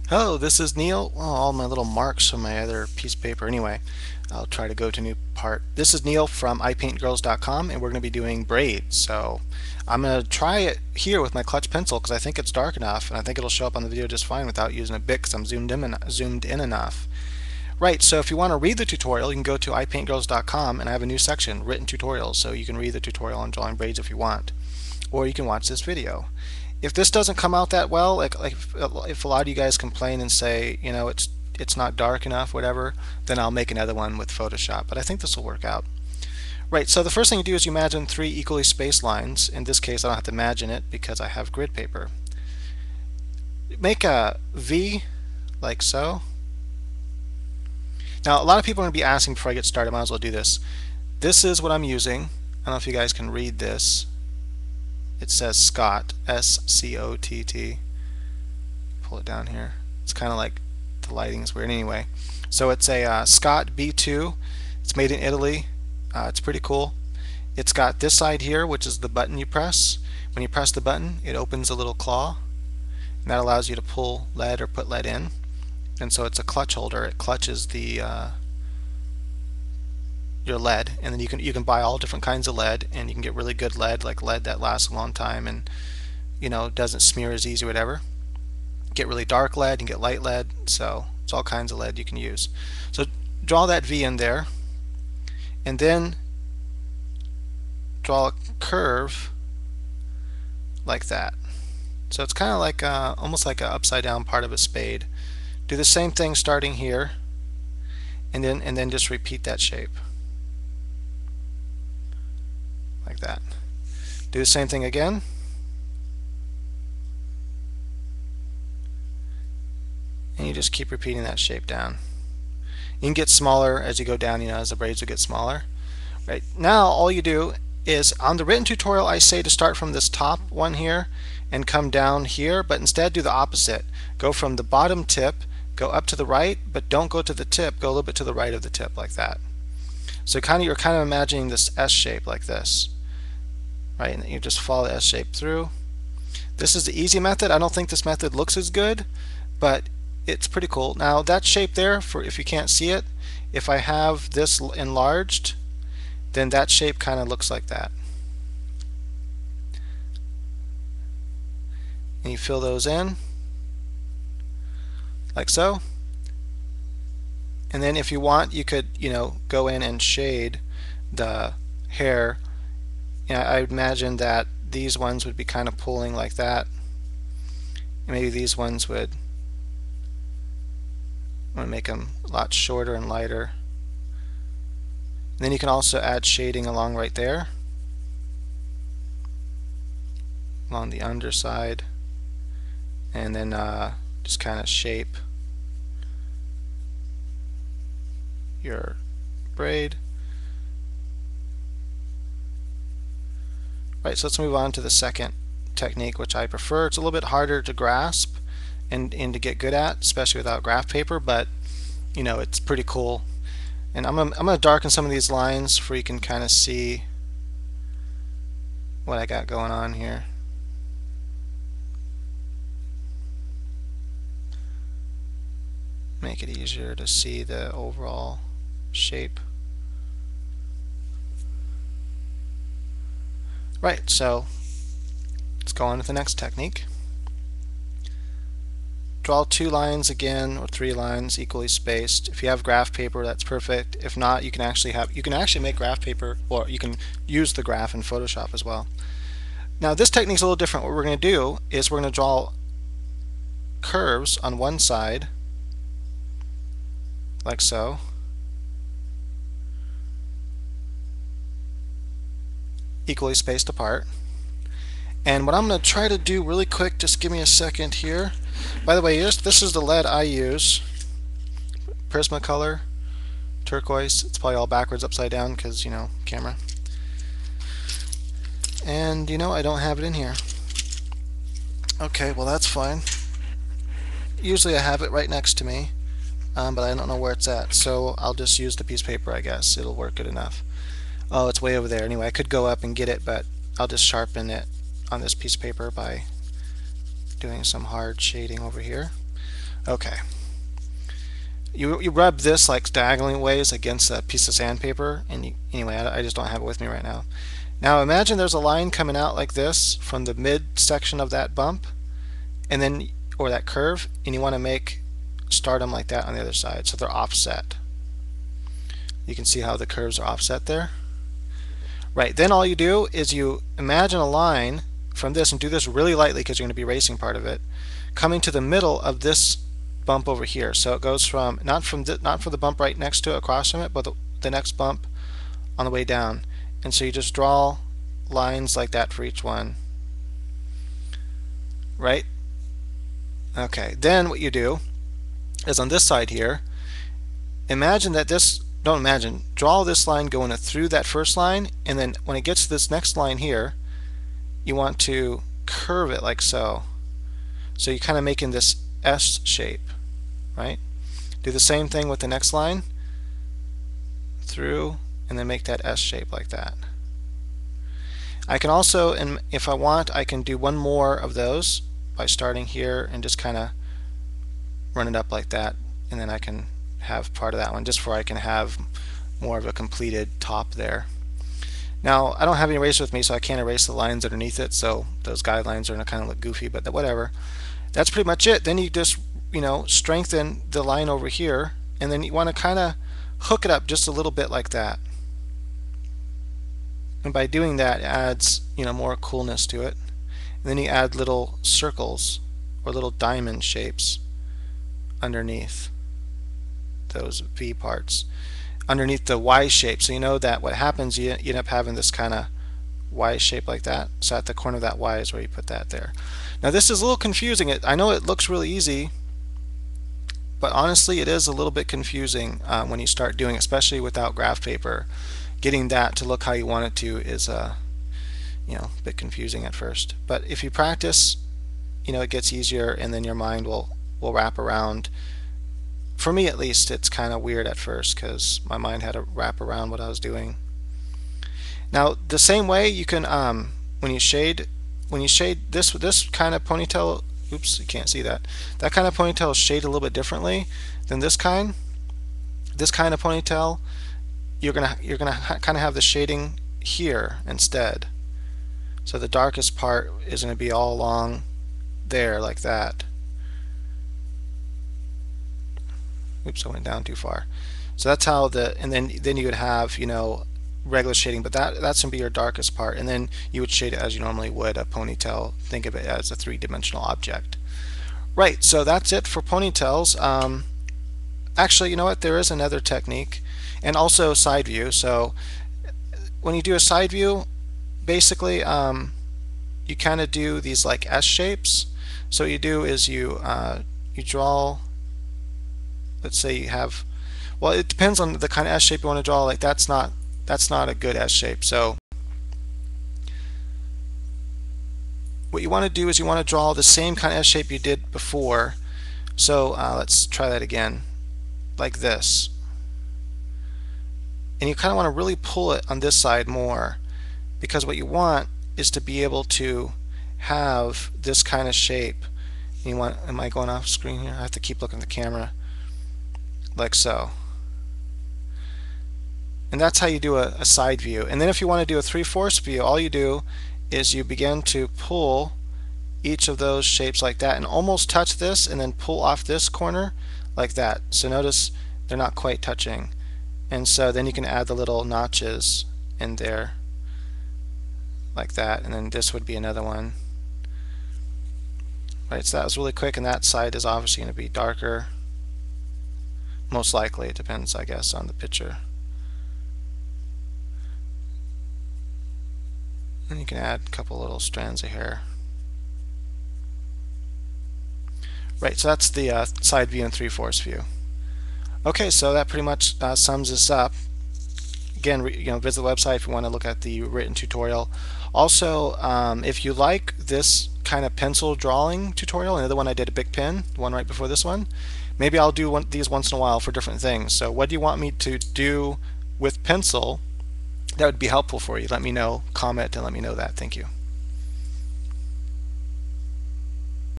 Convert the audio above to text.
Hello, this is Neil. Oh, all my little marks on my other piece of paper. Anyway, I'll try to go to a new part. This is Neil from ipaintgirls.com, and we're going to be doing braids. So I'm going to try it here with my clutch pencil because I think it's dark enough, and I think it'll show up on the video just fine without using a bit because I'm zoomed in enough. Right, so if you want to read the tutorial, you can go to ipaintgirls.com, and I have a new section, written tutorials, so you can read the tutorial on drawing braids if you want. Or you can watch this video. If this doesn't come out that well, like if a lot of you guys complain and say, you know, it's not dark enough, whatever, then I'll make another one with Photoshop. But I think this will work out. Right, so the first thing you do is you imagine three equally spaced lines. In this case, I don't have to imagine it because I have grid paper. Make a V like so. Now, a lot of people are going to be asking before I get started, I might as well do this. This is what I'm using. I don't know if you guys can read this. It says Scott, S-C-O-T-T. Pull it down here. It's kind of like the lighting is weird anyway. So it's a Scott B2. It's made in Italy. It's pretty cool. It's got this side here, which is the button you press. When you press the button, it opens a little claw, and that allows you to pull lead or put lead in. And so it's a clutch holder. It clutches the your lead, and then you can buy all different kinds of lead, and you can get really good lead, like lead that lasts a long time and doesn't smear as easy or whatever. Get really dark lead and get light lead, so it's all kinds of lead you can use. So draw that V in there, and then draw a curve like that. So it's kind of like almost like an upside down part of a spade. Do the same thing starting here, and then just repeat that shape like that. Do the same thing again. And you just keep repeating that shape down. You can get smaller as you go down, as the braids will get smaller. Right, now all you do is, on the written tutorial I say to start from this top one here and come down here, but instead do the opposite. Go from the bottom tip, go up to the right, but don't go to the tip, go a little bit to the right of the tip like that. So you're kind of imagining this S shape like this. Right, and you just follow the S shape through. This is the easy method. I don't think this method looks as good, but it's pretty cool. Now that shape there, for if you can't see it, if I have this enlarged, then that shape kind of looks like that. And you fill those in like so. And then if you want, you could go in and shade the hair. I imagine that these ones would be kind of pulling like that. And maybe these ones would want to make them a lot shorter and lighter. And then you can also add shading along right there, along the underside, and then just kind of shape your braid. Right, so let's move on to the second technique, which I prefer. It's a little bit harder to grasp and to get good at, especially without graph paper, but it's pretty cool. And I'm gonna darken some of these lines for you can kind of see what I got going on here. Make it easier to see the overall shape. Right, so let's go on to the next technique. Draw two lines again, or three lines equally spaced. If you have graph paper, that's perfect. If not, you can actually make graph paper, or you can use the graph in Photoshop as well. Now this technique is a little different. What we're going to do is we're going to draw curves on one side, like so. Equally spaced apart. And what I'm going to try to do really quick, just give me a second here. By the way, this is the lead I use. Prismacolor, turquoise. It's probably all backwards, upside down, because, camera. And, I don't have it in here. Okay, well that's fine. Usually I have it right next to me, but I don't know where it's at. So I'll just use the piece of paper, I guess. It'll work good enough. Oh, it's way over there. Anyway, I could go up and get it, but I'll just sharpen it on this piece of paper by doing some hard shading over here. Okay. You rub this like diagonally ways against a piece of sandpaper, and anyway, I just don't have it with me right now. Now imagine there's a line coming out like this from the mid section of that bump, and then or that curve, and you want to start them like that on the other side, so they're offset. You can see how the curves are offset there. Right, then all you do is you imagine a line from this, and do this really lightly because you're going to be erasing part of it, coming to the middle of this bump over here. So it goes from not from the bump right next to it across from it, but the next bump on the way down. And so you just draw lines like that for each one. Right? Okay, then what you do is on this side here, imagine that this, don't imagine, draw this line going through that first line, and then when it gets to this next line here, you want to curve it like so. So you're kind of making this S shape, right? Do the same thing with the next line, through, and then make that S shape like that. I can also, and if I want, I can do one more of those by starting here and just kind of run it up like that, and then I can have part of that one just for I can have more of a completed top there. Now I don't have any eraser with me, so I can't erase the lines underneath it, so those guidelines are going to kind of look goofy, but whatever. That's pretty much it. Then you just, strengthen the line over here, and then you want to kind of hook it up just a little bit like that. And by doing that, it adds, more coolness to it. And then you add little circles or little diamond shapes underneath those V parts, underneath the Y shape. So you know that what happens, you end up having this kind of Y shape like that. So at the corner of that Y is where you put that there. Now this is a little confusing. I know it looks really easy, but honestly it is a little bit confusing when you start doing it, especially without graph paper. Getting that to look how you want it to is a bit confusing at first. But if you practice, it gets easier, and then your mind will wrap around. For me at least, it's kind of weird at first because my mind had to wrap around what I was doing. Now the same way you can when you shade this kind of ponytail, oops, you can't see that. That kind of ponytail is shaded a little bit differently than this kind. This kind of ponytail, you're gonna kind of have the shading here instead. So the darkest part is going to be all along there like that. Oops, I went down too far. So that's how and then you would have, regular shading, but that's going to be your darkest part, and then you would shade it as you normally would a ponytail. Think of it as a three-dimensional object. Right, so that's it for ponytails. Actually, you know what, there is another technique, and also side view. So when you do a side view, basically you kind of do these like S shapes. So what you do is you draw, let's say you have, well, it depends on the kind of S shape you want to draw. Like that's not a good S shape. So what you want to do is you want to draw the same kind of S shape you did before. So let's try that again, like this. And you kind of want to really pull it on this side more, because what you want is to be able to have this kind of shape. And you want, am I going off screen here? I have to keep looking at the camera, like so. And that's how you do a side view. And then if you want to do a 3/4 view, all you do is you begin to pull each of those shapes like that and almost touch this, and then pull off this corner like that. So notice they're not quite touching. And so then you can add the little notches in there like that, and then this would be another one. Right, so that was really quick, and that side is obviously going to be darker. Most likely, it depends, I guess, on the picture. And you can add a couple little strands of hair. Right, so that's the side view and 3/4 view. Okay, so that pretty much sums this up. Again, visit the website if you want to look at the written tutorial. Also, if you like this kind of pencil drawing tutorial, another one I did a big pen, the one right before this one, maybe I'll do these once in a while for different things. So what do you want me to do with pencil that would be helpful for you? Let me know, comment, and let me know that. Thank you.